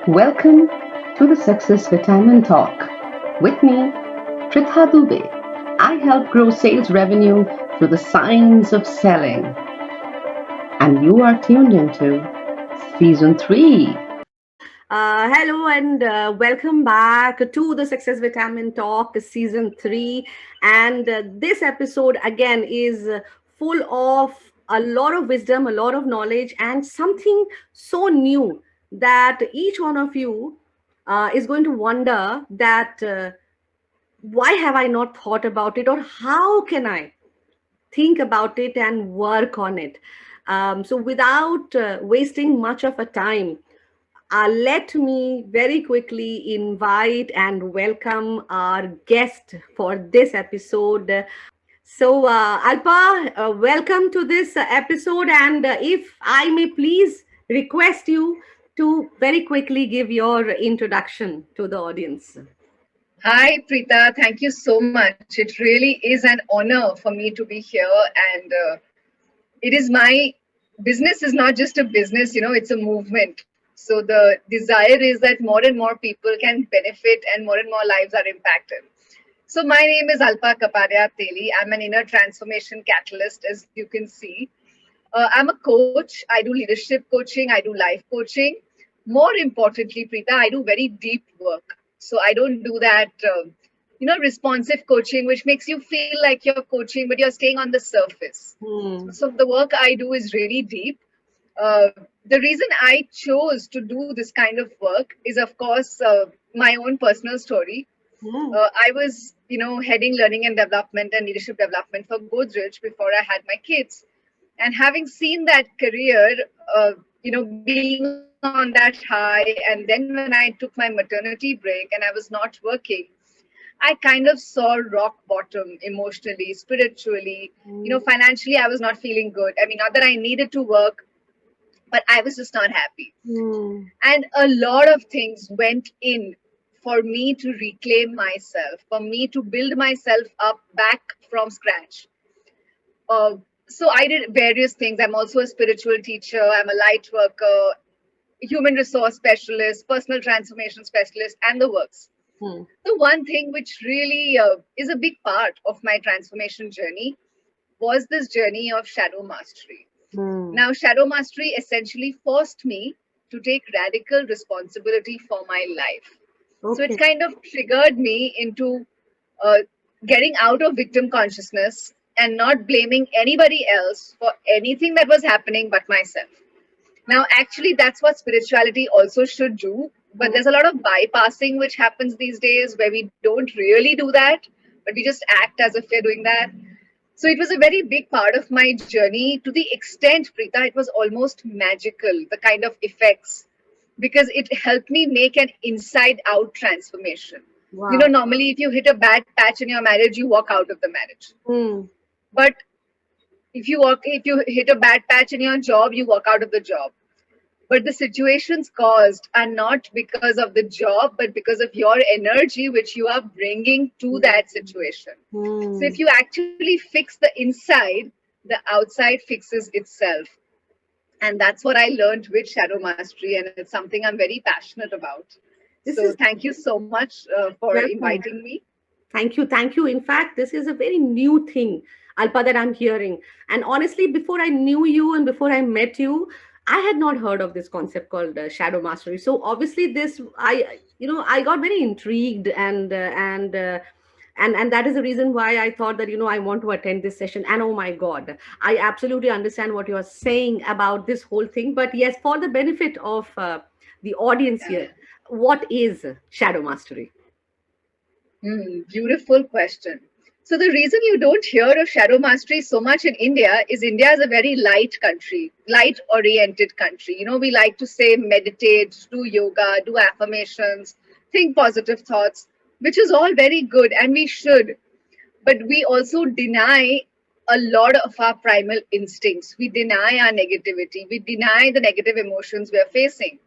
Welcome to the Success Vitamin Talk. With me, Pritha Dubey. I help grow sales revenue through the science of selling. And you are tuned into Season 3. Hello and welcome back to the Success Vitamin Talk Season 3. And this episode again is full of a lot of wisdom, a lot of knowledge, and something so new that each one of you is going to wonder that why have I not thought about it, or how can I think about it and work on it. So, without wasting much of a time, let me very quickly invite and welcome our guest for this episode. So, Alpa, welcome to this episode. And if I may please request you to very quickly give your introduction to the audience. Hi, Preeta. Thank you so much. It really is an honor for me to be here. And it is my business is not just a business, it's a movement. So the desire is that more and more people can benefit and more lives are impacted. So my name is Alpa Kapadia Teli. I'm an inner transformation catalyst, as you can see. I'm a coach. I do leadership coaching. I do life coaching. More importantly, Preeta, I do very deep work. So I don't do that, responsive coaching, which makes you feel like you're coaching, but you're staying on the surface. Hmm. So the work I do is really deep. Uh, the reason I chose to do this kind of work is, of course, my own personal story. Hmm. I was, heading learning and development and leadership development for Godrej before I had my kids. And having seen that career, being on that high, and then when I took my maternity break and I was not working, I kind of saw rock bottom emotionally, spiritually, Hmm. financially, I was not feeling good. I mean, not that I needed to work, but I was just not happy. Hmm. And a lot of things went in for me to reclaim myself, for me to build myself up back from scratch. Uh, so I did various things. I'm also a spiritual teacher, I'm a light worker, human resource specialist, personal transformation specialist, and the works. Hmm. The one thing which really is a big part of my transformation journey was this journey of shadow mastery. Hmm. Now, shadow mastery essentially forced me to take radical responsibility for my life. So it's Okay. kind of triggered me into uh, getting out of victim consciousness and not blaming anybody else for anything that was happening but myself. Now, actually, that's what spirituality also should do. But Hmm. there's a lot of bypassing which happens these days where we don't really do that, but we just act as if we're doing that. So it was a very big part of my journey to the extent, Preeta, it was almost magical, the kind of effects, because it helped me make an inside out transformation. Wow. Normally, if you hit a bad patch in your marriage, you walk out of the marriage. Hmm. But if you hit a bad patch in your job, you walk out of the job. But the situations caused are not because of the job, but because of your energy which you are bringing to that situation. So Hmm. if you actually fix the inside, the outside fixes itself. And that's what I learned with shadow mastery, and it's something I'm very passionate about. This So is thank you so much for welcome. inviting me. Thank you. Thank you. In fact, this is a very new thing, Alpa, that I'm hearing. And honestly, before I knew you and before I met you, I had not heard of this concept called shadow mastery. So obviously, I got very intrigued, and that is the reason why I thought that I want to attend this session. And oh my God, I absolutely understand what you are saying about this whole thing. But yes, for the benefit of the audience here, what is shadow mastery? Beautiful question. So the reason you don't hear of shadow mastery so much in India is a very light country, light oriented country. We like to say meditate, do yoga, do affirmations, think positive thoughts, which is all very good and we should. But we also deny a lot of our primal instincts. We deny our negativity. We deny the negative emotions we are facing.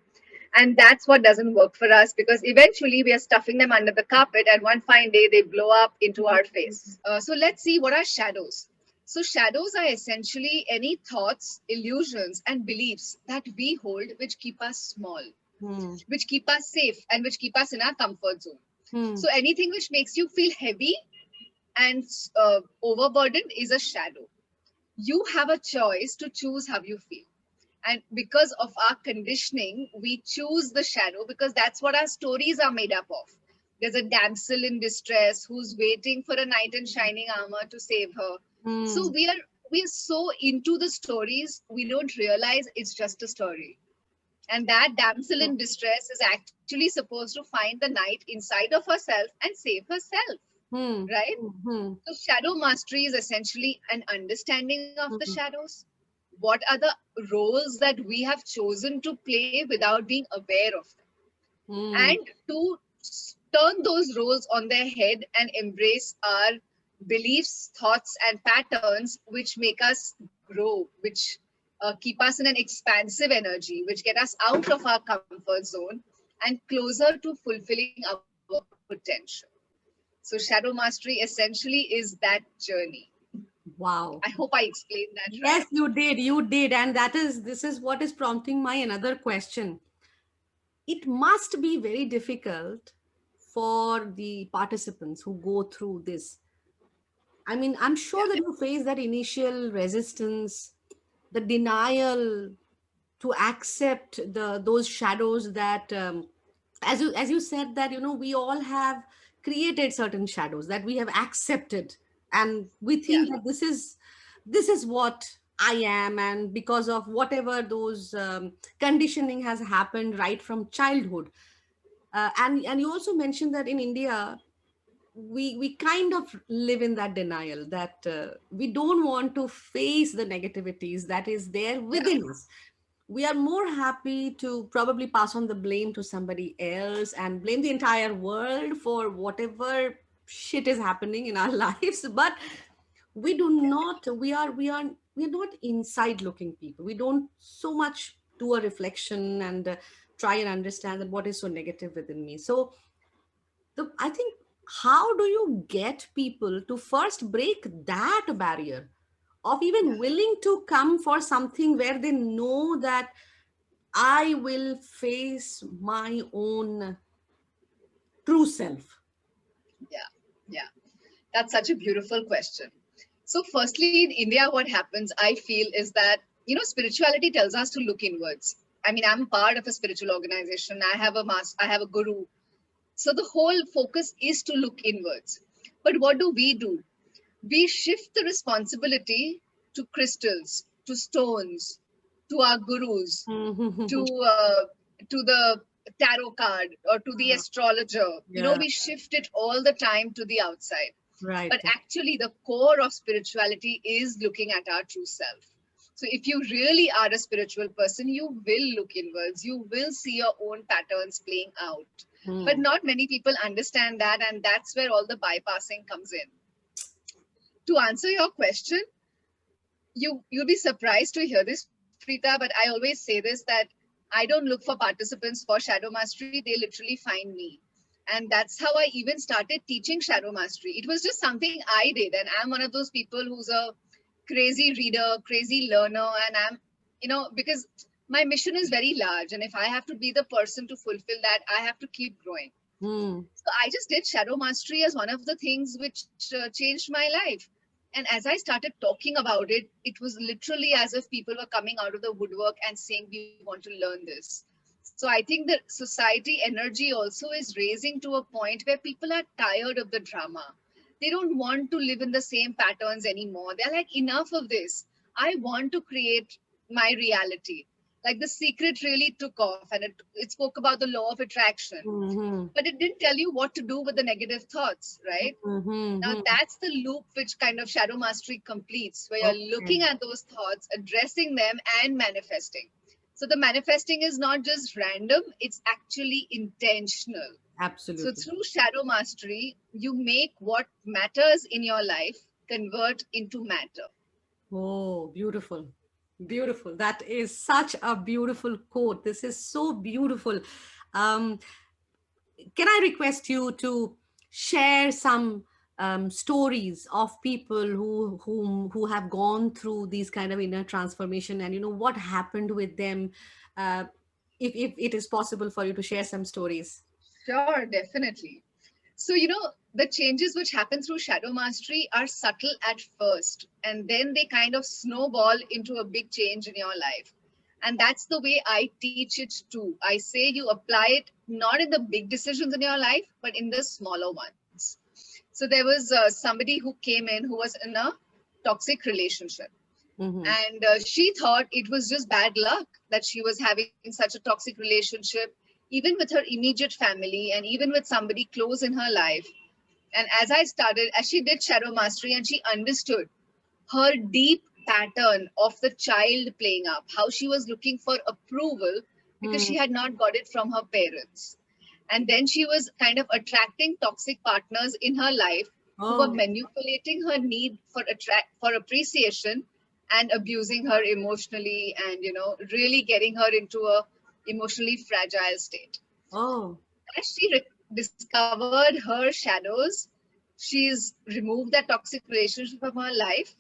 And that's what doesn't work for us because eventually we are stuffing them under the carpet and one fine day they blow up into our face. So let's see, what are shadows? So shadows are essentially any thoughts, illusions, and beliefs that we hold which keep us small. Hmm. which keep us safe and which keep us in our comfort zone. Hmm. So anything which makes you feel heavy and overburdened is a shadow. You have a choice to choose how you feel. And because of our conditioning, we choose the shadow because that's what our stories are made up of. There's a damsel in distress who's waiting for a knight in shining armor to save her. So Hmm. we are so into the stories, we don't realize it's just a story. And that damsel in distress is actually supposed to find the knight inside of herself and save herself, Hmm. right? Hmm. So, shadow mastery is essentially an understanding of the Hmm. shadows. What are the roles that we have chosen to play without being aware of them? Hmm. And to turn those roles on their head and embrace our beliefs, thoughts, and patterns, which make us grow, which keep us in an expansive energy, which get us out of our comfort zone and closer to fulfilling our potential. So, shadow mastery essentially is that journey. I Wow. hope I explained that right. Yes, you did. You did. And this is what is prompting my another question. It must be very difficult for the participants who go through this. I mean, I'm Yeah, sure that you face that initial resistance, the denial to accept those shadows that, as you said, that we all have created certain shadows that we have accepted, and we yeah, think that this is what I am, and because of whatever those conditioning has happened right from childhood. And you also mentioned that in India we kind of live in that denial that we don't want to face the negativities that is there yeah, within us. We are more happy to probably pass on the blame to somebody else and blame the entire world for whatever shit is happening in our lives. But we do not we are not inside looking people. We don't so much do a reflection and try and understand that what is so negative within me. So I think, how do you get people to first break that barrier of yeah. even willing to come for something where they know that I will face my own true self? Yeah, yeah. That's such a beautiful question. So, firstly, in India, what happens, I feel, is that, spirituality tells us to look inwards. I mean, I'm part of a spiritual organization. I have a guru. So, the whole focus is to look inwards. But what do? We shift the responsibility to crystals, to stones, to our gurus, to uh, to the tarot card or to the astrologer. Yeah, We shift it all the time to the outside. right. But actually, the core of spirituality is looking at our true self. So, if you really are a spiritual person, you will look inwards. You will see your own patterns playing out. But Hmm. not many people understand that, and that's where all the bypassing comes in. To answer your question, you'll be surprised to hear this, Preeta, but I always say this, that I don't look for participants for shadow mastery. They literally find me. And that's how I even started teaching shadow mastery. It was just something I did. And I'm one of those people who's a crazy reader, crazy learner. And because my mission is very large. And if I have to be the person to fulfill that, I have to keep growing. Hmm. So I just did shadow mastery as one of the things which changed my life. And as I started talking about it, it was literally as if people were coming out of the woodwork and saying, "We want to learn this." So I think the society energy also is raising to a point where people are tired of the drama. They don't want to live in the same patterns anymore. They're like, enough of this. I want to create my reality. Like, The Secret really took off, and it spoke about the law of attraction, Hmm. but it didn't tell you what to do with the negative thoughts, right? Now, Hmm. that's the loop which kind of shadow mastery completes, where you're Okay. looking at those thoughts, addressing them, and manifesting. So, the manifesting is not just random, it's actually intentional. So, Absolutely. through shadow mastery, you make what matters in your life convert into matter. Oh, beautiful. Beautiful. That is such a beautiful quote. This is so beautiful. Um, can I request you to share some stories of people who have gone through these kind of inner transformation, and what happened with them? Uh, if it is possible for you to share some stories. Sure, definitely. So, the changes which happen through shadow mastery are subtle at first, and then they kind of snowball into a big change in your life. And that's the way I teach it too. I say you apply it not in the big decisions in your life, but in the smaller ones. So, there was somebody who came in who was in a toxic relationship. Mm-hmm. And she thought it was just bad luck that she was having such a toxic relationship, even with her immediate family and even with somebody close in her life. And as she did shadow mastery and she understood her deep pattern of the child playing up, how she was looking for approval because she Mm. had not got it from her parents. And then she was kind of attracting toxic partners in her life who were Oh, manipulating her need for appreciation and abusing her emotionally, and really getting her into a emotionally fragile state. oh, As she discovered her shadows, she's removed that toxic relationship from her life.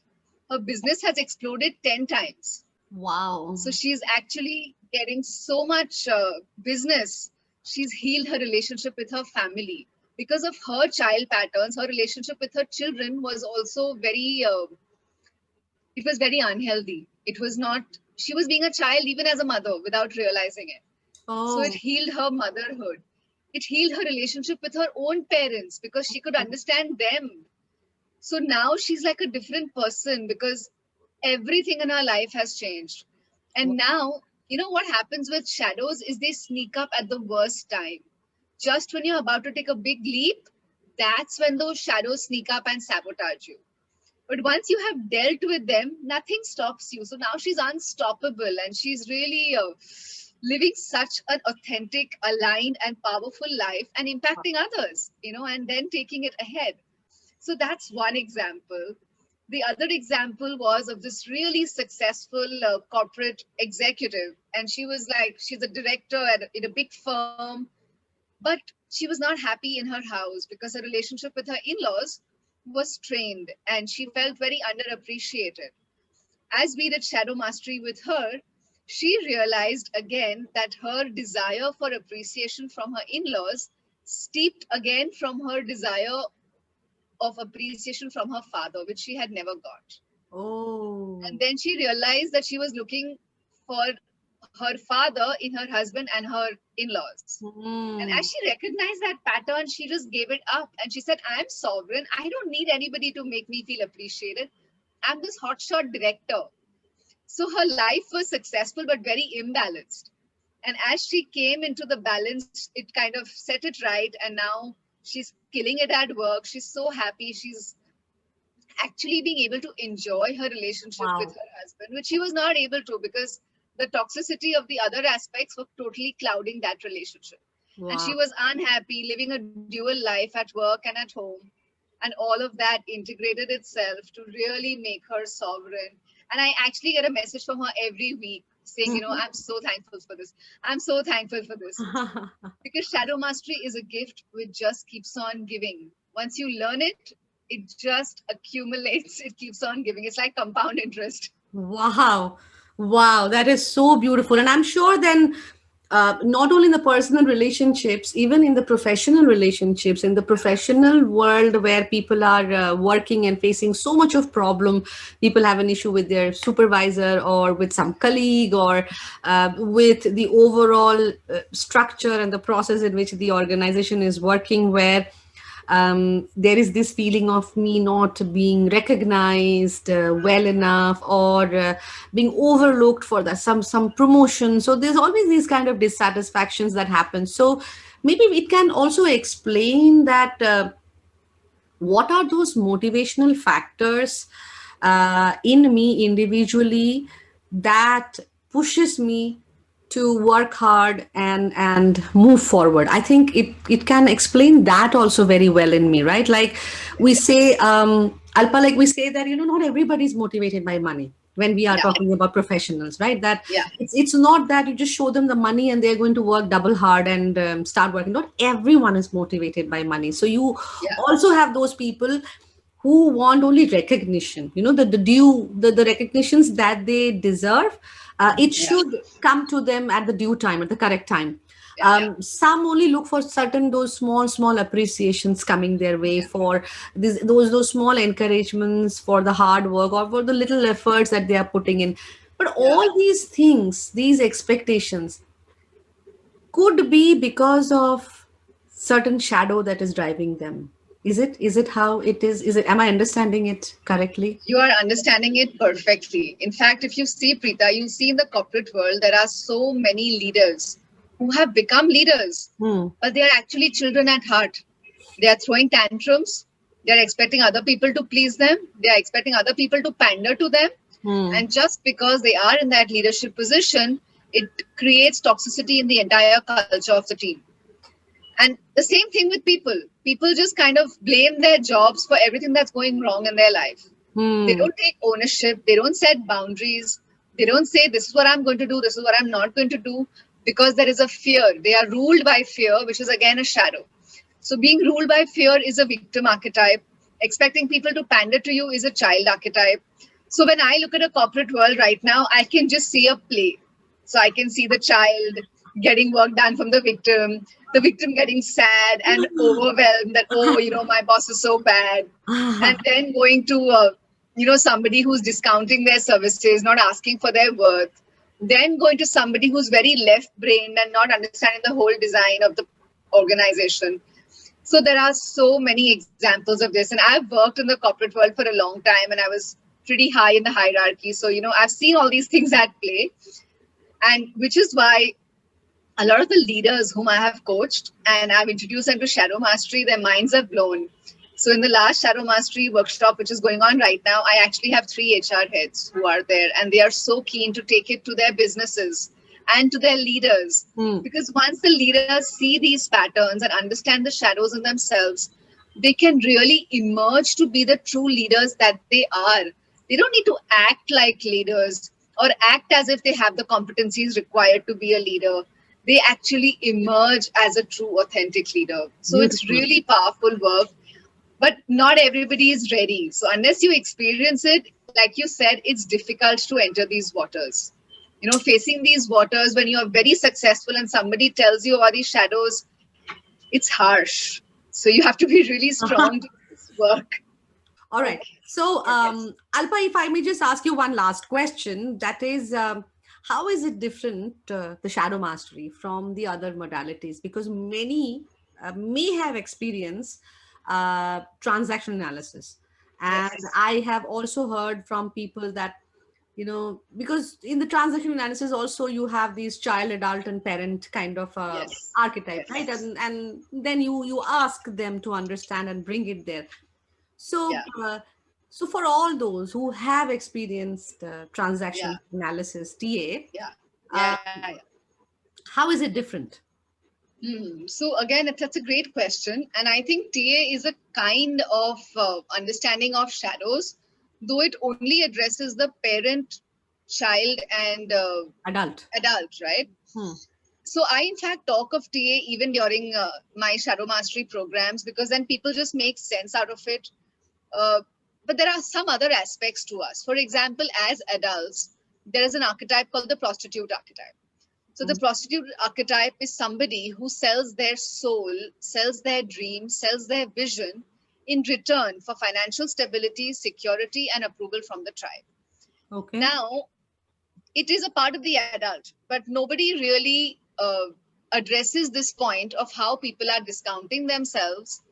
Her business has exploded 10 times. wow. So she's actually getting so much business. She's healed her relationship with her family. Because of her child patterns, her relationship with her children was also it was very unhealthy. It was not, she was being a child even as a mother without realizing it. So it Oh, healed her motherhood. It healed her relationship with her own parents because she could understand them. So now she's like a different person because everything in her life has changed. And now, what happens with shadows is they sneak up at the worst time. Just when you're about to take a big leap, that's when those shadows sneak up and sabotage you. But once you have dealt with them, nothing stops you. So now she's unstoppable and she's really living such an authentic, aligned, and powerful life and impacting others, and then taking it ahead. So that's one example. The other example was of this really successful corporate executive. And she was like, she's a director in a big firm, but she was not happy in her house because her relationship with her in laws was strained and she felt very underappreciated. As we did shadow mastery with her, she realized again that her desire for appreciation from her in laws steeped again from her desire of appreciation from her father, which she had never got. And oh. then she realized that she was looking for her father in her husband and her in laws. And as Mm. she recognized that pattern, she just gave it up and she said, I'm sovereign. I don't need anybody to make me feel appreciated. I'm this hotshot director. So her life was successful but very imbalanced. And as she came into the balance, it kind of set it right. And now she's killing it at work. She's so happy. She's actually being able to enjoy her relationship with Wow. her husband, which she was not able to because the toxicity of the other aspects were totally clouding that relationship. And she Wow. was unhappy, living a dual life at work and at home. And all of that integrated itself to really make her sovereign. And I actually get a message from her every week saying, Mhm. I'm so thankful for this. I'm so thankful for this. Because shadow mastery is a gift which just keeps on giving. Once you learn it, it just accumulates, it keeps on giving. It's like compound interest. Wow. Wow. That is so beautiful. And I'm sure then, not only in the personal relationships, even in the professional relationships, in the professional world where people are working and facing so much of problem, people have an issue with their supervisor or with some colleague or with the overall structure and the process in which the organization is working, where there is this feeling of me not being recognized well enough, or being overlooked for the, some promotion. So there's always these kind of dissatisfactions that happen. So maybe it can also explain that what are those motivational factors in me individually that pushes me to work hard and move forward. I think it can explain that also very well in me, right? Like we say, Alpa, like we say that, not everybody is motivated by money when we are Yeah, talking about professionals, right? That yeah, it's not that you just show them the money and they're going to work double hard and start working. Not everyone is motivated by money. So you yeah, also have those people who want only recognition, the due, the recognitions that they deserve. It Yeah, should come to them at the due time, at the correct time. yeah, Some only look for certain those small appreciations coming their way, yeah, for those small encouragements for the hard work or for the little efforts that they are putting in. But yeah. all these things, these expectations, could be because of certain shadow that is driving them. Is it how it is it am I understanding it correctly? You are understanding it perfectly. In fact, if you see, Preeta, you see in the corporate world, there are so many leaders who have become leaders, Hmm. but they are actually children at heart. They are throwing tantrums. They are expecting other people to please them. They are expecting other people to pander to them. Hmm. And just because they are in that leadership position, it creates toxicity in the entire culture of the team. And the same thing with people. People just kind of blame their jobs for everything that's going wrong in their life. They Hmm. don't take ownership. They don't set boundaries. They don't say, this is what I'm going to do, this is what I'm not going to do, because there is a fear. They are ruled by fear, which is again a shadow. So, being ruled by fear is a victim archetype. Expecting people to pander to you is a child archetype. So, when I look at a corporate world right now, I can just see a play. So, I can see the child getting work done from the victim getting sad and overwhelmed that, oh, my boss is so bad, and then going to somebody who's discounting their services, not asking for their worth, then going to somebody who's very left brained and not understanding the whole design of the organization. So there are so many examples of this, and I've worked in the corporate world for a long time, and I was pretty high in the hierarchy, so I've seen all these things at play. And which is why a lot of the leaders whom I have coached and I've introduced them to Shadow Mastery, their minds are blown. So in the last Shadow Mastery workshop, which is going on right now, I actually have 3 HR heads who are there, and they are so keen to take it to their businesses and to their leaders. Hmm. Because once the leaders see these patterns and understand the shadows in themselves, they can really emerge to be the true leaders that they are. They don't need to act like leaders or act as if they have the competencies required to be a leader. They actually emerge as a true, authentic leader. So it's Beautiful. really powerful work, but not everybody is ready. So unless you experience it, like you said, it's difficult to enter these waters. Facing these waters when you are very successful and somebody tells you about these shadows, it's harsh. So you have to be really strong to do this work. All right. Okay. So, Yes. Alpa, if I may just ask you one last question, that is, how is it different, the shadow mastery, from the other modalities? Because many may have experienced transaction analysis. And Yes. I have also heard from people that, because in the transaction analysis also you have these child, adult, and parent kind of Yes. archetype, right? Yes. And then you ask them to understand and bring it there. So, Yeah. for all those who have experienced Yeah. transaction analysis, TA, Yeah. uh, Yeah. Yeah. how is it different? So again, that's a great question, and I think TA is a kind of understanding of shadows, though it only addresses the parent, child, and Adult. adult, right? Hmm. So I, in fact, talk of TA even during my shadow mastery programs, because then people just make sense out of it. Uh, but there are some other aspects to us. For example, as adults, there is an archetype called the prostitute archetype. So the Hmm. prostitute archetype is somebody who sells their soul, sells their dream, sells their vision in return for financial stability, security, and approval from the tribe. Okay. Now, it is a part of the adult, but nobody really addresses this point of how people are discounting themselves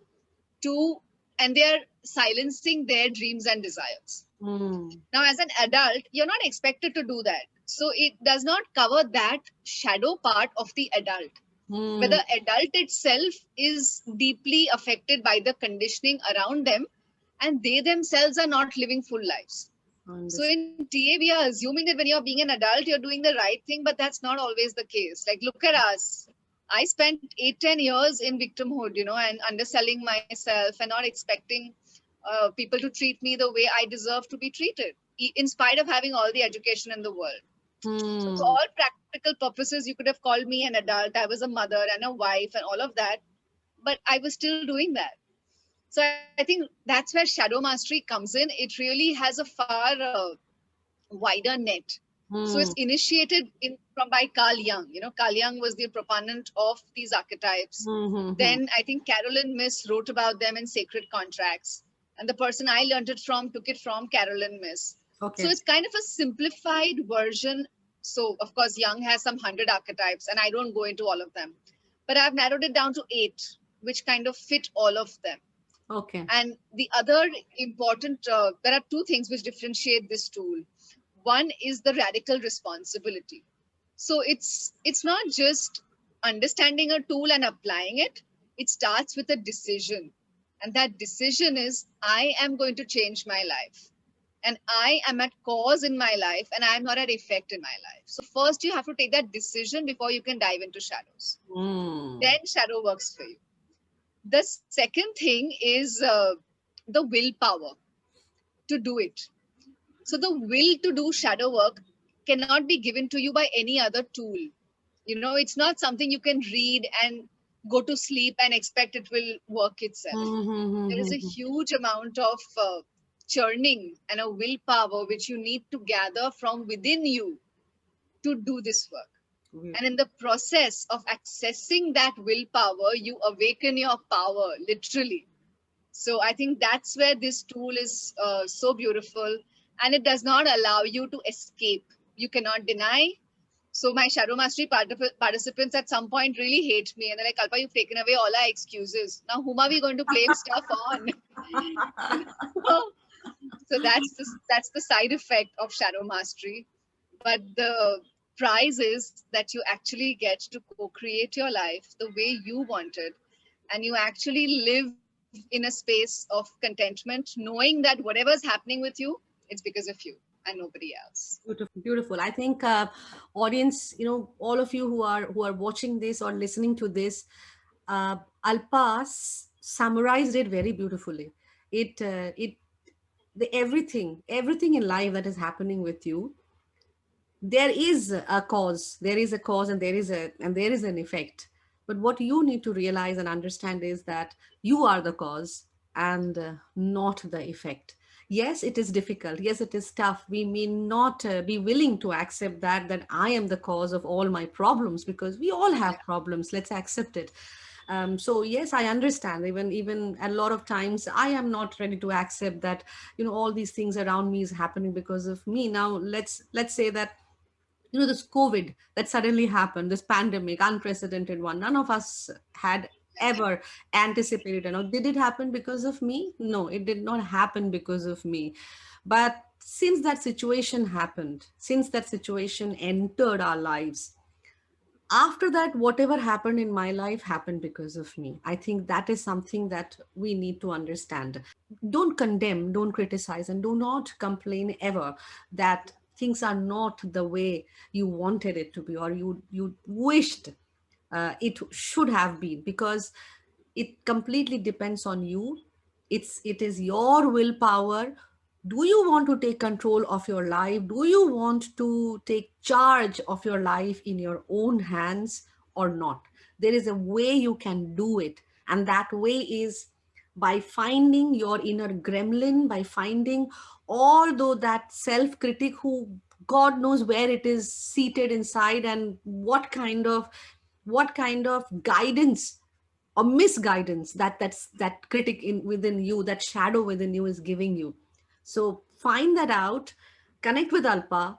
to, and they are silencing their dreams and desires. Hmm. Now, as an adult, you're not expected to do that. So it does not cover that shadow part of the adult, where Hmm. the adult itself is deeply affected by the conditioning around them, and they themselves are not living full lives. So Understood. in TA, we are assuming that when you're being an adult, you're doing the right thing, but that's not always the case. Like, look at us. I spent 8, 10 years in victimhood, and underselling myself and not expecting people to treat me the way I deserve to be treated, in spite of having all the education in the world. So, for Hmm. all practical purposes, you could have called me an adult. I was a mother and a wife and all of that, but I was still doing that. So I think that's where shadow mastery comes in. It really has a far wider net. So it's Hmm. initiated in from by Carl Jung. Carl Jung was the proponent of these archetypes. Hmm. Hmm. Hmm. Then I think Carolyn Miss wrote about them in Sacred Contracts, and the person I learned it from took it from Carolyn Miss. So Okay. it's kind of a simplified version. So of course Jung has some 100 archetypes, and I don't go into all of them, but I've narrowed it down to 8, which kind of fit all of them. Okay. And the other important, there are two things which differentiate this tool. One is the radical responsibility. So it's not just understanding a tool and applying it. It starts with a decision, and that decision is I am going to change my life, and I am at cause in my life, and I am not at effect in my life. So first you have to take that decision before you can dive into shadows. Hmm. Then shadow works for you. The second thing is the willpower to do it. So the will to do shadow work cannot be given to you by any other tool. It's not something you can read and go to sleep and expect it will work itself. Hmm. Hmm. There is Hmm. a huge amount of churning and a willpower which you need to gather from within you to do this work. Hmm. And in the process of accessing that willpower, you awaken your power, literally. So I think that's where this tool is so beautiful, and it does not allow you to escape. You cannot deny. So my shadow mastery participants at some point really hate me, and they're like, "Kalpa, you've taken away all our excuses. Now whom are we going to blame stuff on?" you know? So that's the side effect of shadow mastery. But the prize is that you actually get to co-create your life the way you want it, and you actually live in a space of contentment, knowing that whatever's happening with you, it's because of you and nobody else. Beautiful, beautiful. I think audience, all of you who are watching this or listening to this, Alpa summarized it very beautifully. It the everything in life that is happening with you, there is a cause and there is an effect. But what you need to realize and understand is that you are the cause and not the effect. Yes, it is difficult, yes, it is tough. We may not be willing to accept that I am the cause of all my problems, because we all have problems. Let's accept it. So yes, I understand. Even a lot of times I am not ready to accept that all these things around me is happening because of me. Now let's say that this COVID that suddenly happened, this pandemic, unprecedented one, none of us had ever anticipated. Did it happen because of me? No, it did not happen because of me. But since that situation happened, since that situation entered our lives, after that, whatever happened in my life happened because of me. I think that is something that we need to understand. Don't condemn, don't criticize, and do not complain ever that things are not the way you wanted it to be, or you wished it should have been, because it completely depends on you. It is your willpower. Do you want to take control of your life? Do you want to take charge of your life in your own hands or not? There is a way you can do it, and that way is by finding your inner gremlin, by finding although that self critic who god knows where it is seated inside, and what kind of guidance or misguidance that critic in within you, that shadow within you is giving you. So find that out, connect with Alpa,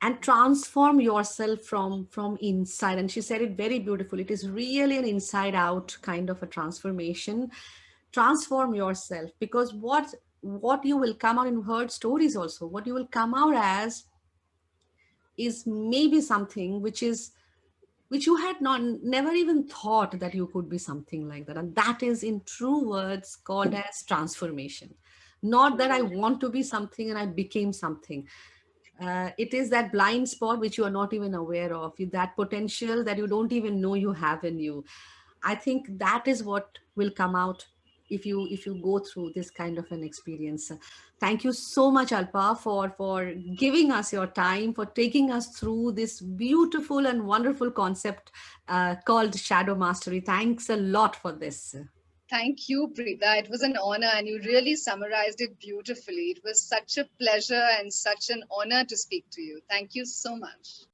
and transform yourself from inside. And she said it very beautifully. It is really an inside out kind of a transformation. Transform yourself, because what you will come out, and heard stories also, what you will come out as is maybe something which you had not never even thought that you could be something like that. And that is, in true words, called as transformation. Not that I want to be something and I became something. It is that blind spot which you are not even aware of, that potential that you don't even know you have in you. I think that is what will come out if you go through this kind of an experience. Thank you so much, Alpa, for giving us your time, for taking us through this beautiful and wonderful concept called shadow mastery. Thanks a lot for this. Thank you, Preeta. It was an honor, and you really summarized it beautifully. It was such a pleasure and such an honor to speak to you. Thank you so much.